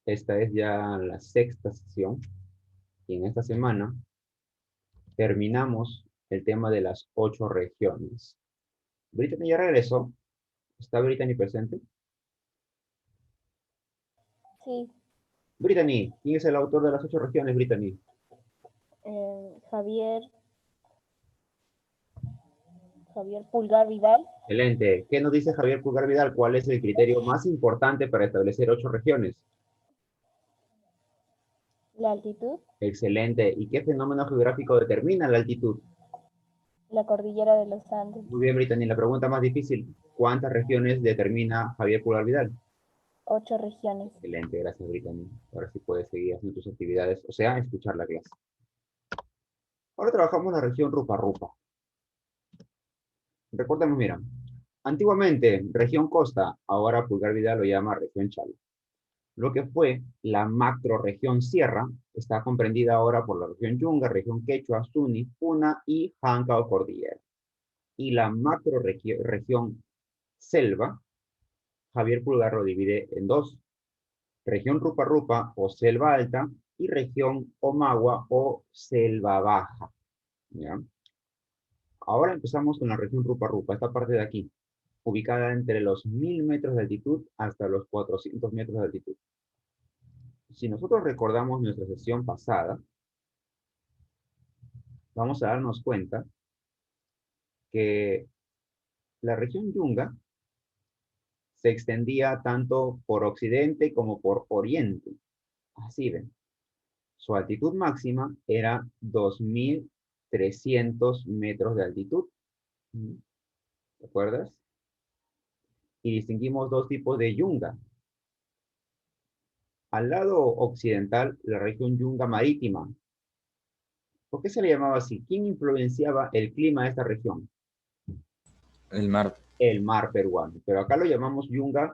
Esta es ya la sexta sesión y en esta semana terminamos el tema de las 8 regiones. Brittany ya regresó. ¿Está Brittany presente? Sí, Brittany, ¿quién es el autor de las 8 regiones, Brittany? Javier Pulgar Vidal, Excelente. ¿Qué nos dice Javier Pulgar Vidal? ¿Cuál es el criterio más importante para establecer 8 regiones? la altitud, Excelente. ¿Y qué fenómeno geográfico determina la altitud? la cordillera de los Andes, Muy bien, Brittany. La pregunta más difícil. ¿Cuántas regiones determina Javier Pulgar Vidal? 8 regiones. Excelente, gracias, Brittany. Ahora sí puedes seguir haciendo tus actividades, o sea, escuchar la clase. Ahora trabajamos la región Rupa Rupa. Recordemos, mira, antiguamente región Costa, ahora Pulgar Vidal lo llama región Chala. Lo que fue la macrorregión Sierra está comprendida ahora por la región Yunga, región Quechua, Suni, Puna y Janca o Cordillera. Y la macrorregión Selva, Javier Pulgar lo divide en dos: región Rupa Rupa o Selva Alta y región Omagua o Selva Baja. ¿Ya? Ahora empezamos con la región Rupa Rupa, esta parte de aquí, ubicada entre los 1000 metros de altitud hasta los 400 metros de altitud. Si nosotros recordamos nuestra sesión pasada, vamos a darnos cuenta que la región Yunga se extendía tanto por occidente como por oriente. Así ven. Su altitud máxima era 2300 metros de altitud. ¿Te acuerdas? Y distinguimos dos tipos de Yunga. Al lado occidental, la región Yunga marítima. ¿Por qué se le llamaba así? ¿Quién influenciaba el clima de esta región? El mar. El mar peruano. Pero acá lo llamamos Yunga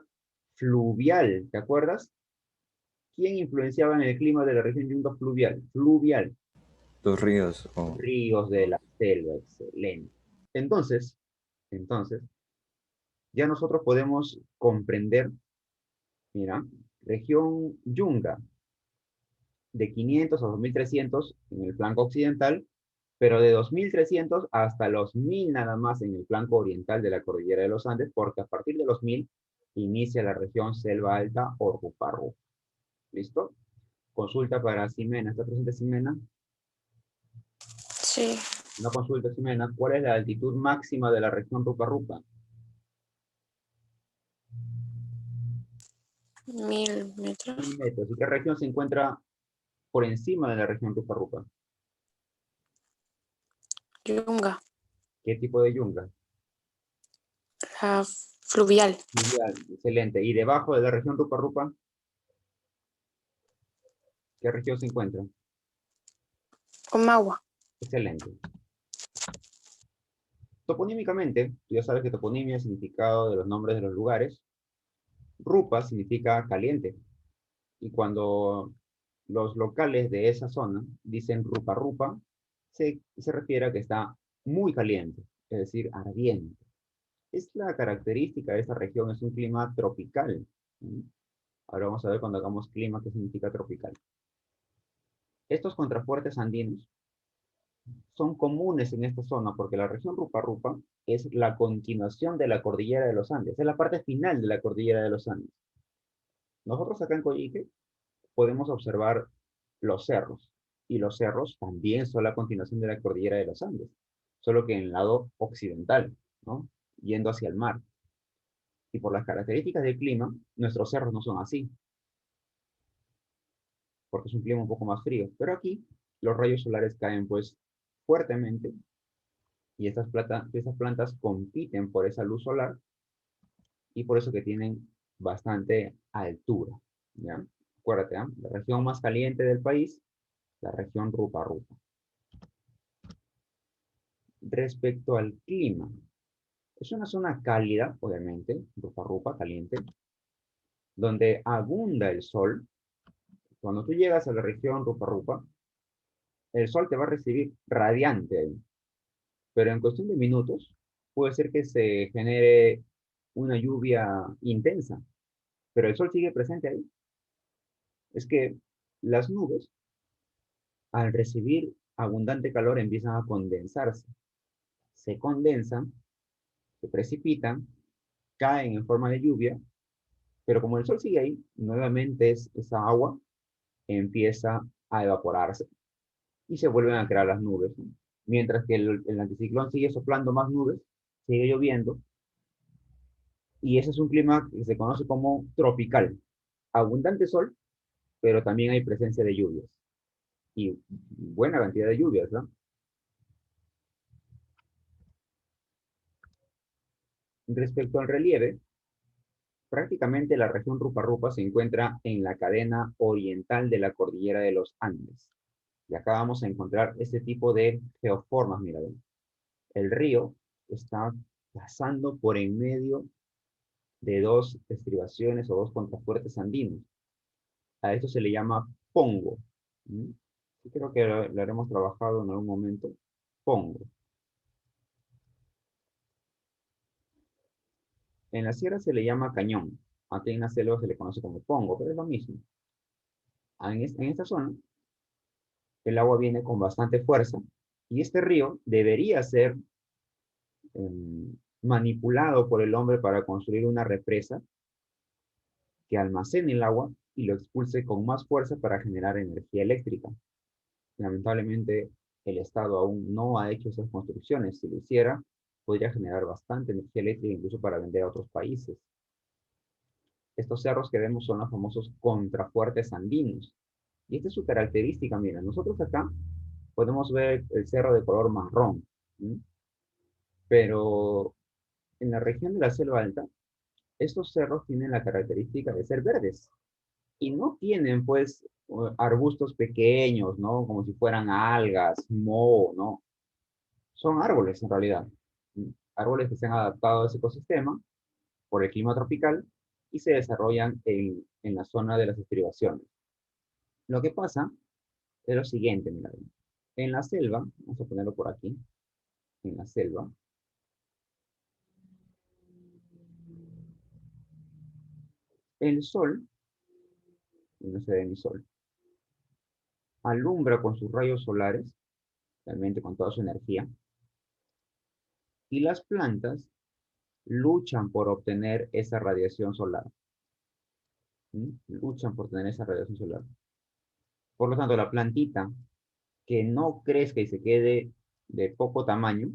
fluvial. ¿Te acuerdas? ¿Quién influenciaba en el clima de la región Yunga fluvial? Fluvial. Los ríos. Ríos de la selva. Excelente. Entonces, ya nosotros podemos comprender, mira, región Yunga, de 500 a 2300 en el flanco occidental, pero de 2300 hasta los 1000 nada más en el flanco oriental de la cordillera de los Andes, porque a partir de los 1000 inicia la región Selva Alta o Rupa-Rupa. ¿Listo? Consulta para Ximena. ¿Está presente Ximena? Sí, Una consulta, Ximena. ¿Cuál es la altitud máxima de la región Rupa-Rupa? 1000 metros. 1000 metros. ¿Y qué región se encuentra por encima de la región Rupa-Rupa? Yunga, ¿Qué tipo de yunga? la fluvial. Fluvial. Excelente. ¿Y debajo de la región Rupa-Rupa? ¿Qué región se encuentra? Omagua. Excelente. Toponímicamente, tú ya sabes que toponimia es significado de los nombres de los lugares. Rupa significa caliente. Y cuando los locales de esa zona dicen Rupa Rupa, se refiere a que está muy caliente, es decir, ardiente. Es la característica de esta región, es un clima tropical. Ahora vamos a ver cuando hagamos clima qué significa tropical. Estos contrafuertes andinos son comunes en esta zona porque la región Rupa Rupa es la continuación de la cordillera de los Andes, es la parte final de la cordillera de los Andes. Nosotros acá en Coyique podemos observar los cerros, y los cerros también son la continuación de la cordillera de los Andes, solo que en el lado occidental, ¿no? Yendo hacia el mar. Y por las características del clima, nuestros cerros no son así, porque es un clima un poco más frío. Pero aquí los rayos solares caen pues fuertemente y estas plantas compiten por esa luz solar y por eso que tienen bastante altura. ¿Ya? Acuérdate, ¿eh? La región más caliente del país, la región Rupa Rupa. Respecto al clima, es una zona cálida, obviamente, Rupa Rupa, caliente, donde abunda el sol. Cuando tú llegas a la región Rupa Rupa, el sol te va a recibir radiante ahí, pero en cuestión de minutos puede ser que se genere una lluvia intensa, pero el sol sigue presente ahí. es que las nubes, al recibir abundante calor, empiezan a condensarse. Se condensan, se precipitan, caen en forma de lluvia, pero como el sol sigue ahí, nuevamente esa agua empieza a evaporarse y se vuelven a crear las nubes, ¿no? Mientras que el anticiclón sigue soplando más nubes, sigue lloviendo, y ese es un clima que se conoce como tropical. Abundante sol, pero también hay presencia de lluvias, y buena cantidad de lluvias, ¿no? Respecto al relieve, prácticamente la región Rupa-Rupa se encuentra en la cadena oriental de la cordillera de los Andes. Y acá vamos a encontrar este tipo de geoformas, mira, ven. El río está pasando por en medio de dos estribaciones o dos contrafuertes andinos. A esto se le llama pongo. ¿Mm? Sí, creo que lo haremos trabajado en algún momento. Pongo. En la sierra se le llama cañón. Aquí en la selva se le conoce como pongo, pero es lo mismo. En esta zona, el agua viene con bastante fuerza y este río debería ser manipulado por el hombre para construir una represa que almacene el agua y lo expulse con más fuerza para generar energía eléctrica. Lamentablemente, el Estado aún no ha hecho esas construcciones. Si lo hiciera, podría generar bastante energía eléctrica incluso para vender a otros países. Estos cerros que vemos son los famosos contrafuertes andinos. Y esta es su característica, mira, nosotros acá podemos ver el cerro de color marrón, ¿sí? Pero en la región de la selva alta, estos cerros tienen la característica de ser verdes y no tienen, pues, arbustos pequeños, ¿no? Como si fueran algas, moho, ¿no? Son árboles en realidad. ¿Sí? Árboles que se han adaptado a ese ecosistema por el clima tropical y se desarrollan en la zona de las estribaciones. Lo que pasa es lo siguiente, mira, en la selva, vamos a ponerlo por aquí, en la selva, el sol, y no se ve mi sol, alumbra con sus rayos solares, realmente con toda su energía, y las plantas luchan por obtener esa radiación solar. ¿Sí? Luchan por tener esa radiación solar. Por lo tanto, la plantita que no crezca y se quede de poco tamaño,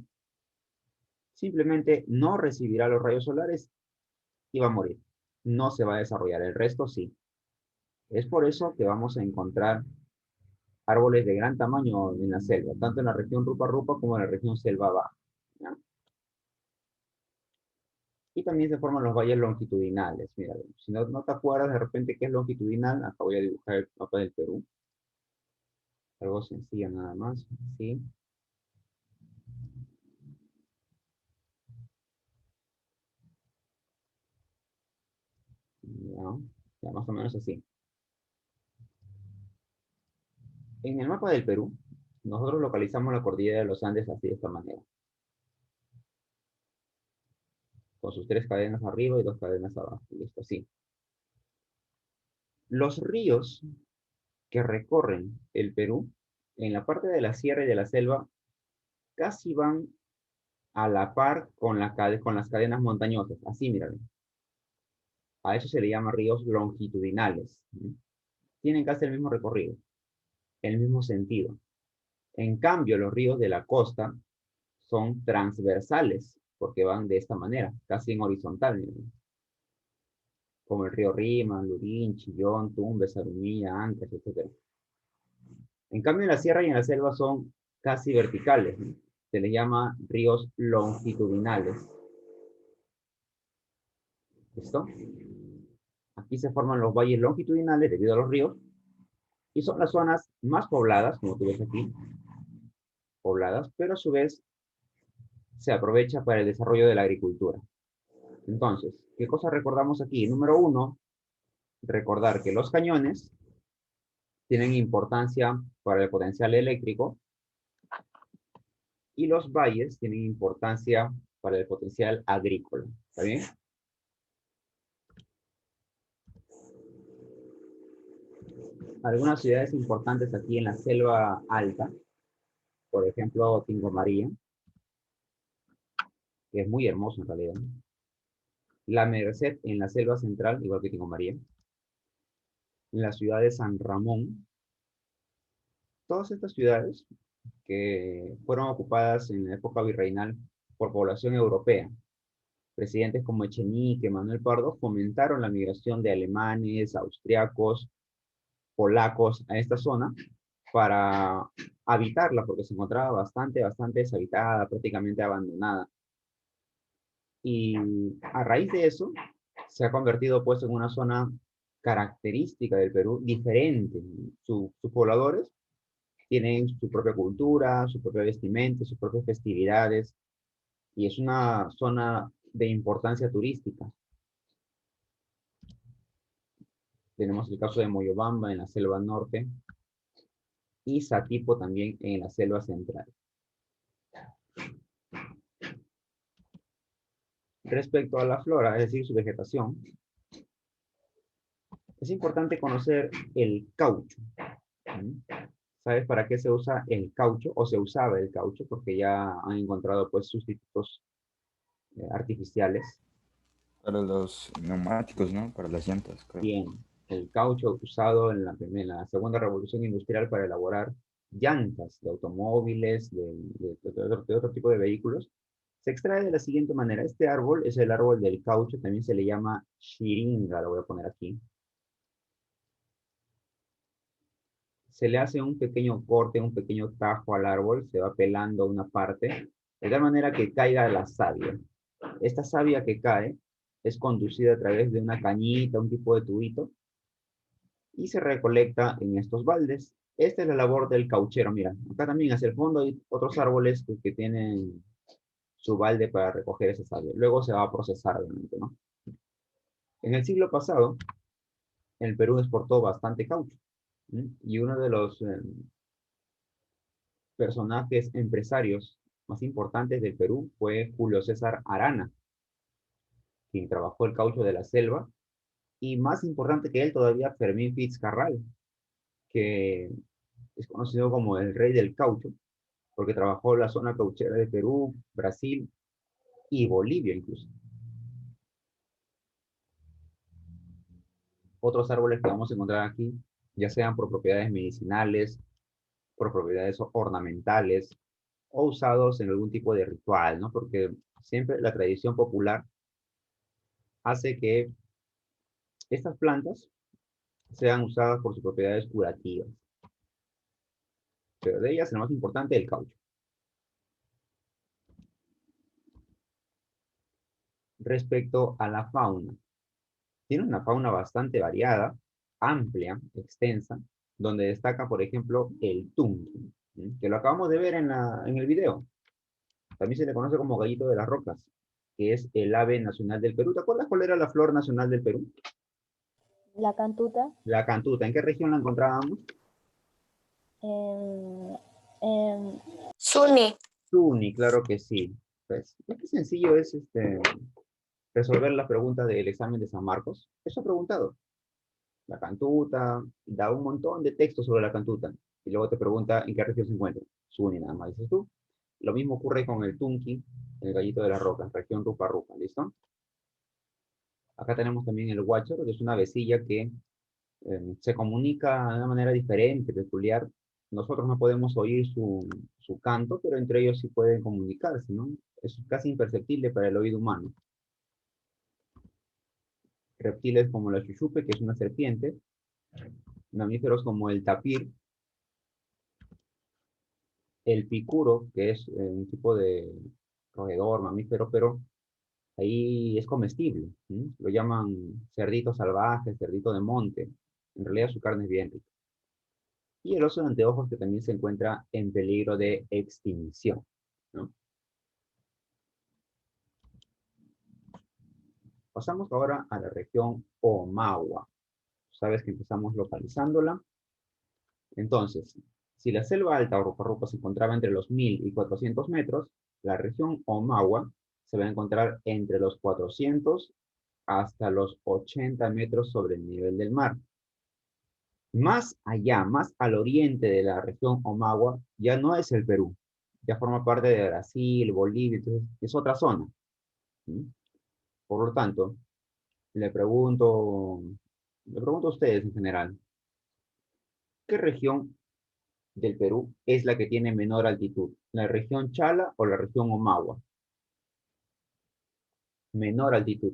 simplemente no recibirá los rayos solares y va a morir. No se va a desarrollar, el resto sí. Es por eso que vamos a encontrar árboles de gran tamaño en la selva, tanto en la región Rupa-Rupa como en la región Selva Baja, ¿ya? Y también se forman los valles longitudinales. Mira, si no te acuerdas de repente qué es longitudinal, acá voy a dibujar el mapa del Perú. Algo sencillo nada más, ¿sí? Ya, ya más o menos así. En el mapa del Perú, nosotros localizamos la cordillera de los Andes así de esta manera, con sus 3 cadenas arriba y 2 cadenas abajo, y esto así. Los ríos que recorren el Perú, en la parte de la sierra y de la selva, casi van a la par con las cadenas montañosas. Así, míralo. A eso se le llama ríos longitudinales. ¿Sí? Tienen casi el mismo recorrido, el mismo sentido. En cambio, los ríos de la costa son transversales, porque van de esta manera, casi en horizontal. Míralo. Como el río Rima, Lurín, Chillón, Tumbes, Arumilla, Ancash, etc. En cambio, en la sierra y en la selva son casi verticales, ¿no? Se les llama ríos longitudinales. ¿Listo? Aquí se forman los valles longitudinales debido a los ríos y son las zonas más pobladas, como tú ves aquí, pobladas, pero a su vez se aprovecha para el desarrollo de la agricultura. Entonces, ¿qué cosas recordamos aquí? Número 1, recordar que los cañones tienen importancia para el potencial eléctrico y los valles tienen importancia para el potencial agrícola. ¿Está bien? Algunas ciudades importantes aquí en la selva alta, por ejemplo, Tingo María, que es muy hermoso en realidad. La Merced en la selva central, igual que Tingo María. La ciudad de San Ramón. Todas estas ciudades que fueron ocupadas en la época virreinal por población europea. Presidentes como Echenique, Manuel Pardo, fomentaron la migración de alemanes, austriacos, polacos a esta zona para habitarla, porque se encontraba bastante deshabitada, prácticamente abandonada. Y a raíz de eso, se ha convertido pues en una zona característica del Perú, diferente. Sus pobladores tienen su propia cultura, su propia vestimenta, sus propias festividades, y es una zona de importancia turística. Tenemos el caso de Moyobamba en la selva norte y Satipo también en la selva central. Respecto a la flora, es decir, su vegetación, es importante conocer el caucho. ¿Sabes para qué se usa el caucho? O se usaba el caucho, porque ya han encontrado pues sustitutos artificiales. Para los neumáticos, ¿no? Para las llantas, creo. Bien, el caucho usado en la segunda revolución industrial para elaborar llantas de automóviles, de otro tipo de vehículos, se extrae de la siguiente manera. Este árbol es el árbol del caucho, también se le llama xiringa, lo voy a poner aquí. Se le hace un pequeño corte, un pequeño tajo al árbol, se va pelando una parte, de tal manera que caiga la savia. Esta savia que cae es conducida a través de una cañita, un tipo de tubito, y se recolecta en estos baldes. Esta es la labor del cauchero. Mira, acá también hacia el fondo hay otros árboles que tienen su balde para recoger esa savia. Luego se va a procesar, obviamente, ¿no? En el siglo pasado, el Perú exportó bastante caucho. Y uno de los personajes empresarios más importantes del Perú fue Julio César Arana, quien trabajó el caucho de la selva, y más importante que él todavía, Fermín Fitzcarral, que es conocido como el rey del caucho, porque trabajó la zona cauchera de Perú, Brasil y Bolivia incluso. Otros árboles que vamos a encontrar aquí, ya sean por propiedades medicinales, por propiedades ornamentales, o usados en algún tipo de ritual, ¿no? Porque siempre la tradición popular hace que estas plantas sean usadas por sus propiedades curativas. Pero de ellas, el más importante, el caucho. Respecto a la fauna, tiene una fauna bastante variada, amplia, extensa, donde destaca, por ejemplo, el tunqui, que lo acabamos de ver en el video. También se le conoce como gallito de las rocas, que es el ave nacional del Perú. ¿Te acuerdas cuál era la flor nacional del Perú? La cantuta. La cantuta. ¿En qué región la encontrábamos? En Suni. Tuni, claro que sí. Pues, qué sencillo es resolver la pregunta del examen de San Marcos. Eso ha preguntado. La cantuta, da un montón de texto sobre la cantuta. Y luego te pregunta en qué región se encuentra. Suni, nada más dices tú. Lo mismo ocurre con el tunqui, el gallito de las rocas, región Rupa Rupa, ¿listo? Acá tenemos también el huácharo, que es una avecilla que se comunica de una manera diferente, peculiar. Nosotros no podemos oír su canto, pero entre ellos sí pueden comunicarse, ¿no? Es casi imperceptible para el oído humano. Reptiles como la chuchupe, que es una serpiente, mamíferos como el tapir, el picuro, que es un tipo de roedor, mamífero, pero ahí es comestible. Lo llaman cerdito salvaje, cerdito de monte. En realidad su carne es bien rica. Y el oso de anteojos, que también se encuentra en peligro de extinción, ¿no? Pasamos ahora a la región Omagua. Sabes que empezamos localizándola. Entonces, si la selva alta o Rupa Rupa se encontraba entre los 1000 y 400 metros, la región Omagua se va a encontrar entre los 400 hasta los 80 metros sobre el nivel del mar. Más allá, más al oriente de la región Omagua, ya no es el Perú. Ya forma parte de Brasil, Bolivia, entonces es otra zona. ¿Sí? Por lo tanto, le pregunto, le pregunto a ustedes en general, ¿qué región del Perú es la que tiene menor altitud? ¿La región Chala o la región Omagua? Menor altitud.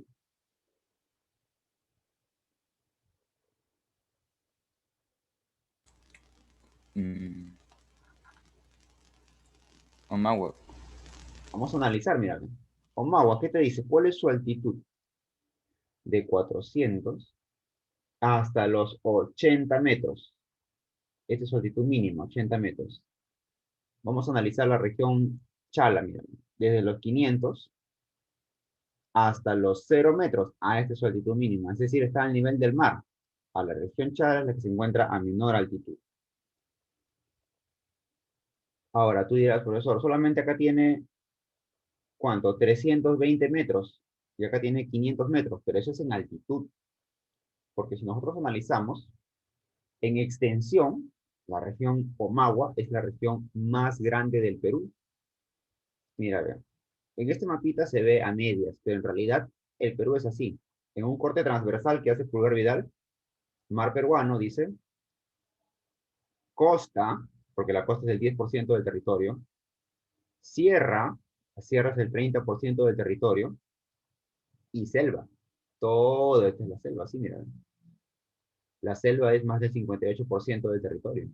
Mm, Omagua. Vamos a analizar, mira. Omagua, ¿qué te dice? ¿Cuál es su altitud? De 400 hasta los 80 metros. Esta es su altitud mínima, 80 metros. Vamos a analizar la región Chala, mira. Desde los 500 hasta los 0 metros. Esta es su altitud mínima. Es decir, está al nivel del mar. A la región Chala es la que se encuentra a menor altitud. Ahora, tú dirás, profesor, solamente acá tiene, ¿cuánto? 320 metros. Y acá tiene 500 metros, pero eso es en altitud. Porque si nosotros analizamos, en extensión, la región Omagua es la región más grande del Perú. Mira, vean. En este mapita se ve a medias, pero en realidad el Perú es así. En un corte transversal que hace Pulgar Vidal, mar peruano, dice, costa, porque la costa es el 10% del territorio, sierra, la sierra es el 30% del territorio, y selva. Todo esto es la selva, sí, mira. La selva es más del 58% del territorio.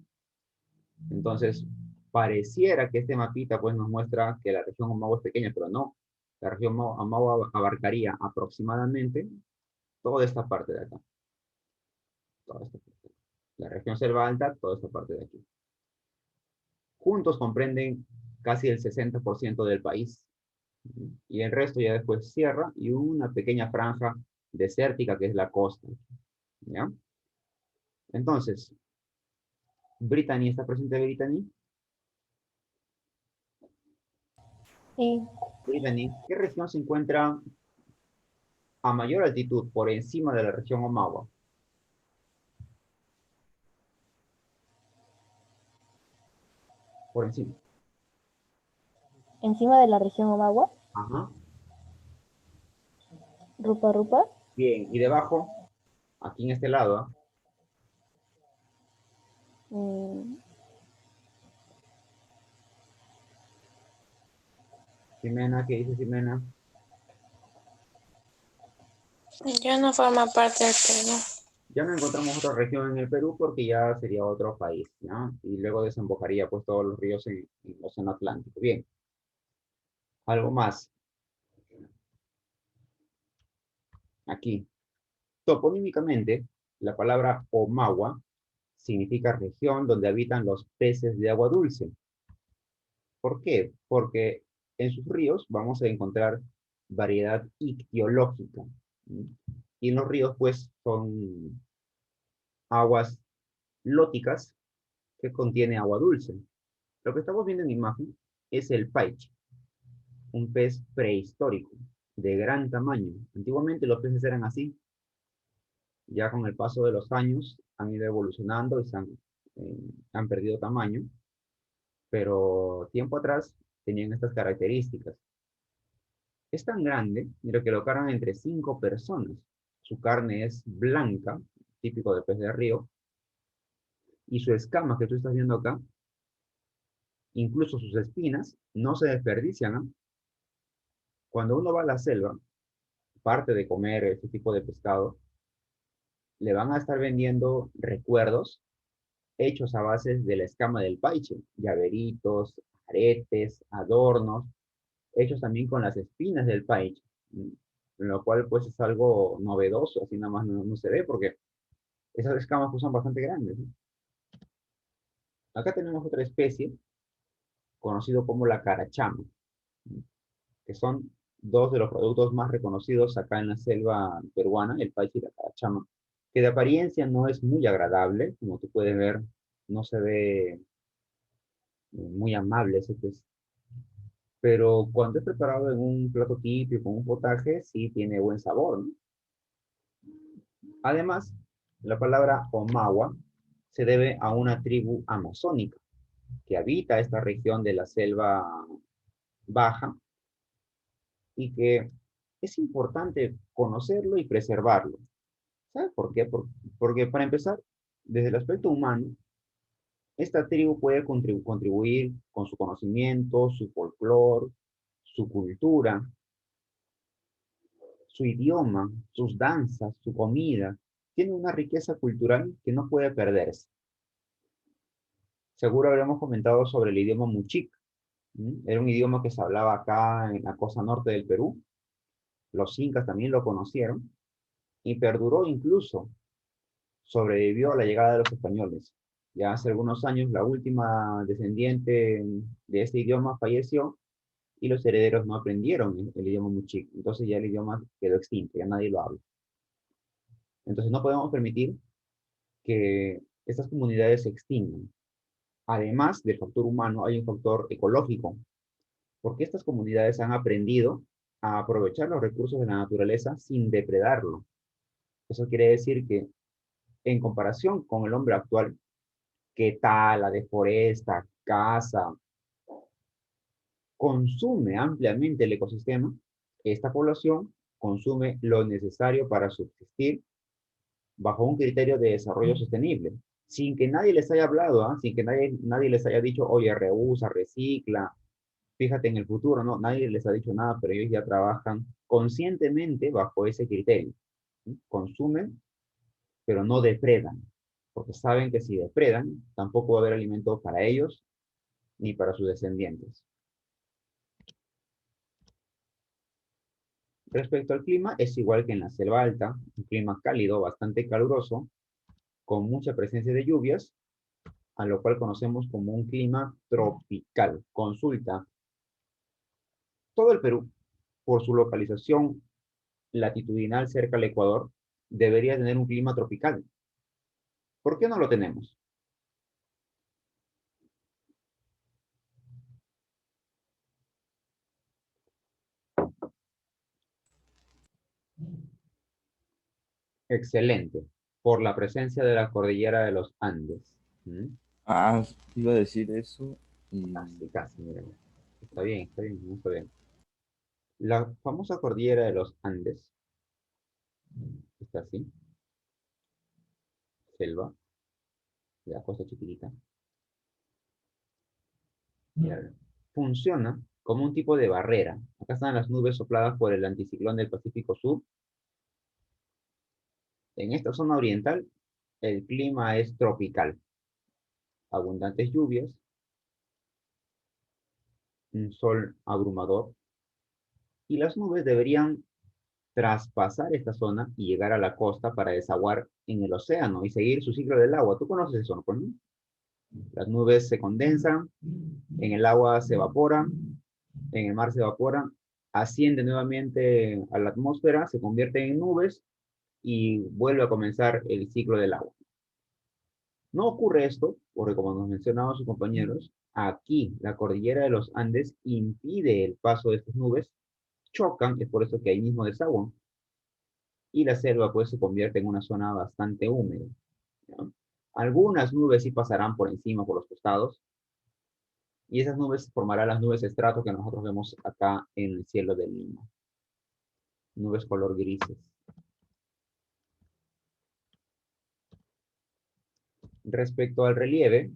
Entonces, pareciera que este mapita pues nos muestra que la región Omagua es pequeña, pero no. La región Omagua abarcaría aproximadamente toda esta parte de acá. Toda esta parte. La región Selva Alta, toda esta parte de aquí. Juntos comprenden casi el 60% del país. Y el resto ya después cierra y una pequeña franja desértica que es la costa. ¿Ya? Entonces, Brittany, ¿está presente Brittany? Sí, Brittany, ¿qué región se encuentra a mayor altitud por encima de la región Omagua? Por encima. encima de la región Omagua, Ajá. Rupa Rupa, Bien, y debajo, aquí en este lado, ¿ah? mm, Ximena, ¿qué dice Ximena? Ya no forma parte del Perú. Ya no encontramos otra región en el Perú porque ya sería otro país, ¿no? Y luego desembocaría pues todos los ríos en el Océano Atlántico. Bien, algo más. Aquí. Toponímicamente, la palabra Omagua significa región donde habitan los peces de agua dulce. ¿Por qué? Porque en sus ríos vamos a encontrar variedad ictiológica. ¿Sí? Y en los ríos, pues, son aguas lóticas que contiene agua dulce. Lo que estamos viendo en imagen es el paiche, un pez prehistórico de gran tamaño. Antiguamente los peces eran así. Ya con el paso de los años han ido evolucionando y han perdido tamaño, pero tiempo atrás tenían estas características. Es tan grande, mira, que lo cargan entre 5 personas. Su carne es blanca, típico de pez de río, y su escama que tú estás viendo acá, incluso sus espinas, no se desperdician, ¿no? Cuando uno va a la selva, parte de comer este tipo de pescado, le van a estar vendiendo recuerdos hechos a base de la escama del paiche, llaveritos, aretes, adornos, hechos también con las espinas del paiche, lo cual pues es algo novedoso, así nada más no se ve porque esas escamas pues son bastante grandes, ¿no? Acá tenemos otra especie, conocido como la carachama, que son dos de los productos más reconocidos acá en la selva peruana, el paiche y la carachama, que de apariencia no es muy agradable, como tú puedes ver, no se ve muy amable ese pez, pero cuando es preparado en un plato típico, con un potaje, sí tiene buen sabor, ¿no? Además, la palabra omagua se debe a una tribu amazónica que habita esta región de la selva baja y que es importante conocerlo y preservarlo. ¿Sabe por qué? Porque para empezar, desde el aspecto humano, esta tribu puede contribuir con su conocimiento, su folclore, su cultura, su idioma, sus danzas, su comida. Tiene una riqueza cultural que no puede perderse. Seguro habremos comentado sobre el idioma Muchic. Era un idioma que se hablaba acá en la costa norte del Perú. Los incas también lo conocieron y perduró incluso. Sobrevivió a la llegada de los españoles. Ya hace algunos años la última descendiente de este idioma falleció y los herederos no aprendieron el idioma Muchic. Entonces ya el idioma quedó extinto, ya nadie lo habla. Entonces no podemos permitir que estas comunidades se extingan. Además del factor humano, hay un factor ecológico, porque estas comunidades han aprendido a aprovechar los recursos de la naturaleza sin depredarlo. Eso quiere decir que en comparación con el hombre actual, que tala, deforesta, caza, consume ampliamente el ecosistema, esta población consume lo necesario para subsistir bajo un criterio de desarrollo sostenible, sin que nadie les haya hablado, sin que nadie les haya dicho, oye, reusa, recicla, fíjate en el futuro, no, nadie les ha dicho nada, pero ellos ya trabajan conscientemente bajo ese criterio. ¿Sí? Consumen, pero no depredan, porque saben que si depredan, tampoco va a haber alimento para ellos ni para sus descendientes. Respecto al clima, es igual que en la selva alta, un clima cálido, bastante caluroso, con mucha presencia de lluvias, a lo cual conocemos como un clima tropical. Consulta. Todo el Perú, por su localización latitudinal cerca al Ecuador, debería tener un clima tropical. ¿Por qué no lo tenemos? Excelente. Por la presencia de la cordillera de los Andes. ¿Mm? Ah, iba a decir eso y Casi, casi, mira. Está bien, está bien. La famosa cordillera de los Andes, está así, selva, la costa chiquitita, mira, funciona como un tipo de barrera. Acá están las nubes sopladas por el anticiclón del Pacífico Sur. En esta zona oriental, el clima es tropical. Abundantes lluvias, un sol abrumador, y las nubes deberían traspasar esta zona y llegar a la costa para desaguar en el océano y seguir su ciclo del agua. ¿Tú conoces eso, no? Las nubes se condensan, en el agua se evaporan, en el mar se evaporan, ascienden nuevamente a la atmósfera, se convierten en nubes y vuelve a comenzar el ciclo del agua. No ocurre esto, porque como nos mencionaban sus compañeros, aquí la cordillera de los Andes impide el paso de estas nubes, chocan, es por eso que ahí mismo desaguan, y la selva pues se convierte en una zona bastante húmeda, ¿no? Algunas nubes sí pasarán por encima, por los costados, y esas nubes formarán las nubes estrato que nosotros vemos acá en el cielo de Lima. Nubes color grises. Respecto al relieve,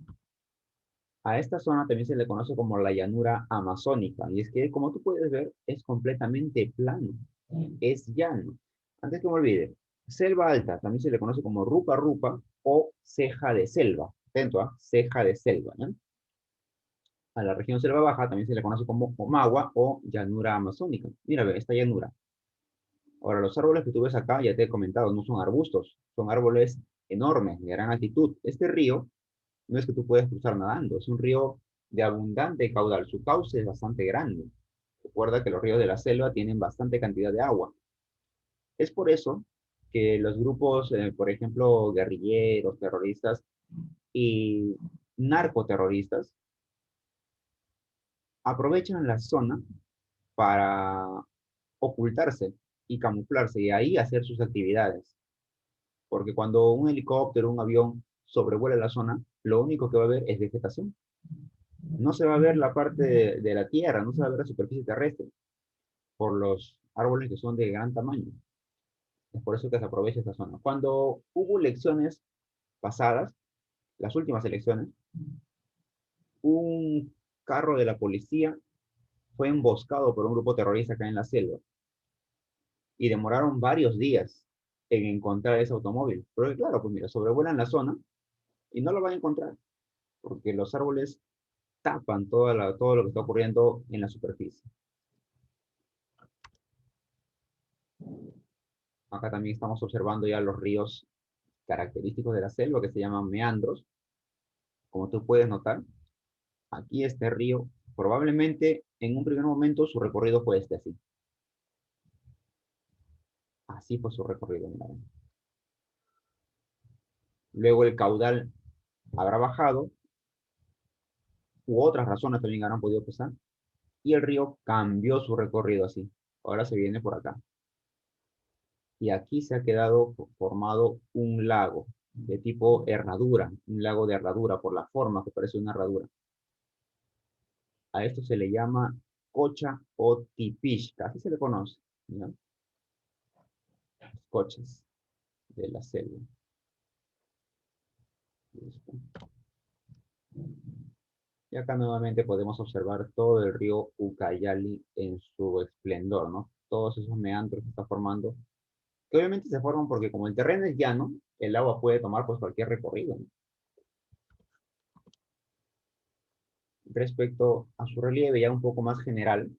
a esta zona también se le conoce como la llanura amazónica, y es que, como tú puedes ver, es completamente plano, es llano. Antes que me olvide, selva alta también se le conoce como rupa rupa o ceja de selva. Atento a ceja de selva, ¿no? A la región selva baja también se le conoce como Omagua o llanura amazónica. Mira, ve, esta llanura. Ahora, los árboles que tú ves acá, ya te he comentado, no son arbustos, son árboles enormes, de gran altitud. Este río no es que tú puedes cruzar nadando, es un río de abundante caudal, su cauce es bastante grande. Recuerda que los ríos de la selva tienen bastante cantidad de agua. Es por eso que los grupos, por ejemplo, guerrilleros, terroristas y narcoterroristas, aprovechan la zona para ocultarse y camuflarse y ahí hacer sus actividades. Porque cuando un helicóptero, un avión sobrevuela la zona, lo único que va a haber es vegetación. No se va a ver la parte de la tierra, no se va a ver la superficie terrestre, por los árboles que son de gran tamaño. Es por eso que se aprovecha esta zona. Cuando hubo elecciones pasadas, las últimas elecciones, un carro de la policía fue emboscado por un grupo terrorista acá en la selva y demoraron varios días en encontrar ese automóvil. Pero claro, pues mira, sobrevuelan la zona y no lo van a encontrar porque los árboles tapan todo lo que está ocurriendo en la superficie. Acá también estamos observando ya los ríos característicos de la selva que se llaman meandros. Como tú puedes notar, aquí este río, probablemente en un primer momento su recorrido fue este así. Así fue su recorrido. Mira. Luego el caudal habrá bajado, u otras razones también habrán podido pasar, y el río cambió su recorrido así. Ahora se viene por acá. Y aquí se ha quedado formado un lago de tipo herradura, un lago de herradura por la forma que parece una herradura. A esto se le llama cocha o tipishka, así se le conoce, ¿no? Los coches de la selva. Listo. Y acá nuevamente podemos observar todo el río Ucayali en su esplendor, ¿no? Todos esos meandros que está formando, que obviamente se forman porque como el terreno es llano, el agua puede tomar pues cualquier recorrido, ¿no? Respecto a su relieve ya un poco más general,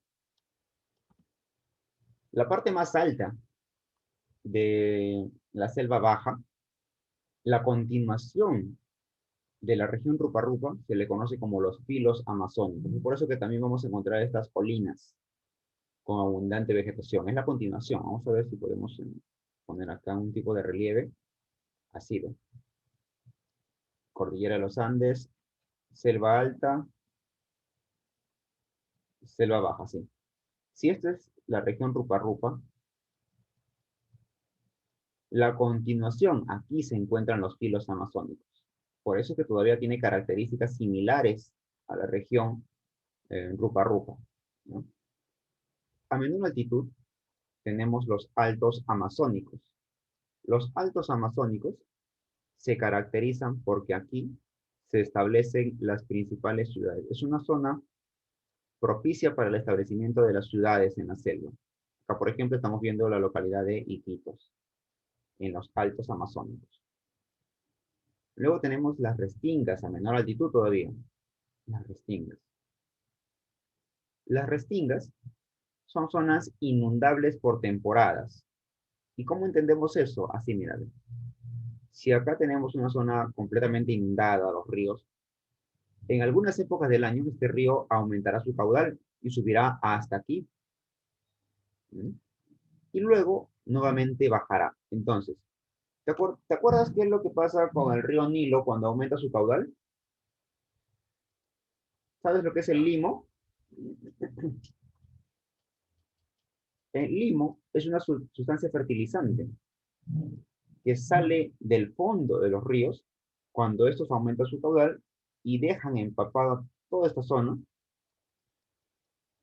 la parte más alta de la selva baja, la continuación de la región Rupa-Rupa se le conoce como los filos amazónicos. Y por eso que también vamos a encontrar estas colinas con abundante vegetación. Es la continuación. Vamos a ver si podemos poner acá un tipo de relieve. Así ve. Cordillera de los Andes, selva alta, selva baja, sí. Si esta es la región Rupa-Rupa, la continuación, aquí se encuentran los filos amazónicos. Por eso que todavía tiene características similares a la región Rupa-Rupa, ¿no? A menor altitud tenemos los altos amazónicos. Los altos amazónicos se caracterizan porque aquí se establecen las principales ciudades. Es una zona propicia para el establecimiento de las ciudades en la selva. Acá, por ejemplo, estamos viendo la localidad de Iquitos, en los altos amazónicos. Luego tenemos las restingas, a menor altitud todavía. Las restingas. Las restingas son zonas inundables por temporadas. ¿Y cómo entendemos eso? Así, mira. Si acá tenemos una zona completamente inundada, los ríos, en algunas épocas del año este río aumentará su caudal y subirá hasta aquí. ¿Mm? Y luego nuevamente bajará. Entonces, ¿te acuerdas qué es lo que pasa con el río Nilo cuando aumenta su caudal? ¿Sabes lo que es el limo? El limo es una sustancia fertilizante que sale del fondo de los ríos cuando estos aumentan su caudal y dejan empapada toda esta zona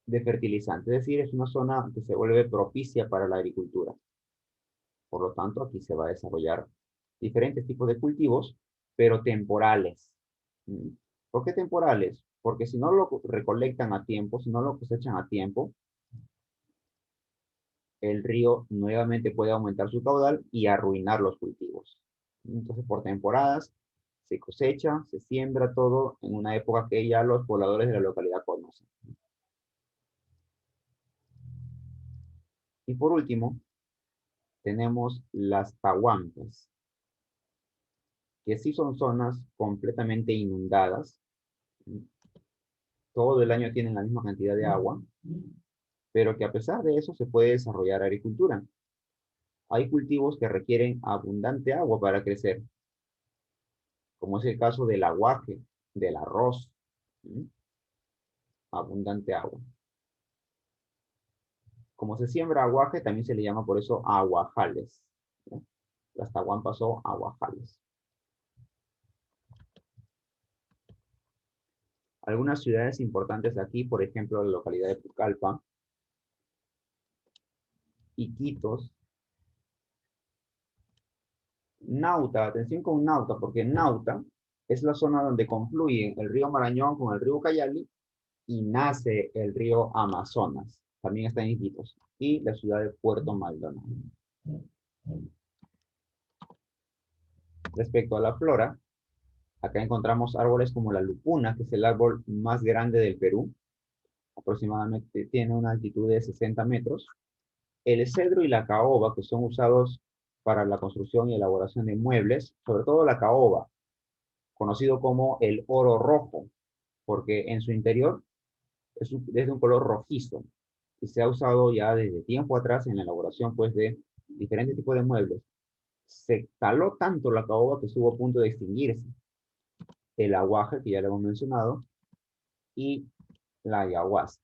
de fertilizante. Es decir, es una zona que se vuelve propicia para la agricultura. Por lo tanto, aquí se va a desarrollar diferentes tipos de cultivos, pero temporales. ¿Por qué temporales? Porque si no lo recolectan a tiempo, si no lo cosechan a tiempo, el río nuevamente puede aumentar su caudal y arruinar los cultivos. Entonces, por temporadas, se cosecha, se siembra todo en una época que ya los pobladores de la localidad conocen. Y por último, tenemos las tahuampas, que sí son zonas completamente inundadas. Todo el año tienen la misma cantidad de agua, pero que a pesar de eso se puede desarrollar agricultura. Hay cultivos que requieren abundante agua para crecer, como es el caso del aguaje, del arroz. Abundante agua. Como se siembra aguaje, también se le llama por eso aguajales. Las tahuampas o aguajales. Algunas ciudades importantes aquí, por ejemplo, la localidad de Pucallpa, Iquitos, Nauta, atención con Nauta, porque Nauta es la zona donde confluyen el río Marañón con el río Ucayali y nace el río Amazonas. También está en Iquitos. Y la ciudad de Puerto Maldonado. Respecto a la flora, acá encontramos árboles como la lupuna, que es el árbol más grande del Perú. Aproximadamente tiene una altitud de 60 metros. El cedro y la caoba, que son usados para la construcción y elaboración de muebles, sobre todo la caoba, conocido como el oro rojo, porque en su interior es de un color rojizo y se ha usado ya desde tiempo atrás en la elaboración pues, de diferentes tipos de muebles. Se taló tanto la caoba que estuvo a punto de extinguirse. El aguaje, que ya lo hemos mencionado, y la ayahuasca.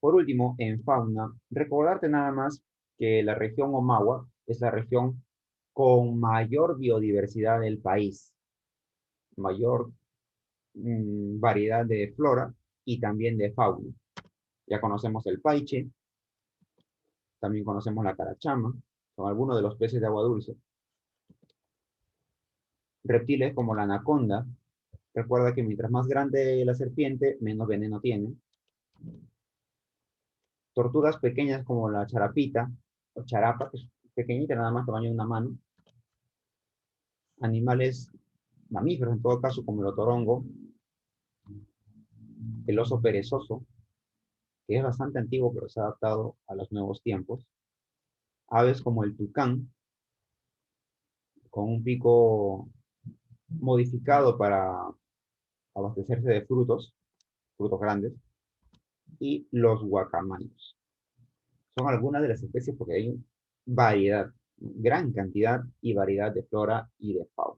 Por último, en fauna, recordarte nada más que la región Omagua es la región con mayor biodiversidad del país, mayor variedad de flora y también de fauna. Ya conocemos el paiche, también conocemos la carachama, son algunos de los peces de agua dulce. Reptiles como la anaconda, recuerda que mientras más grande la serpiente, menos veneno tiene. Tortugas pequeñas como la charapita o charapa, que es pequeñita, nada más tamaño de una mano. Animales mamíferos, en todo caso, como el otorongo, el oso perezoso, que es bastante antiguo, pero se ha adaptado a los nuevos tiempos. Aves como el tucán, con un pico modificado para abastecerse de frutos grandes, y los guacamayos. Son algunas de las especies porque hay variedad, gran cantidad y variedad de flora y de fauna.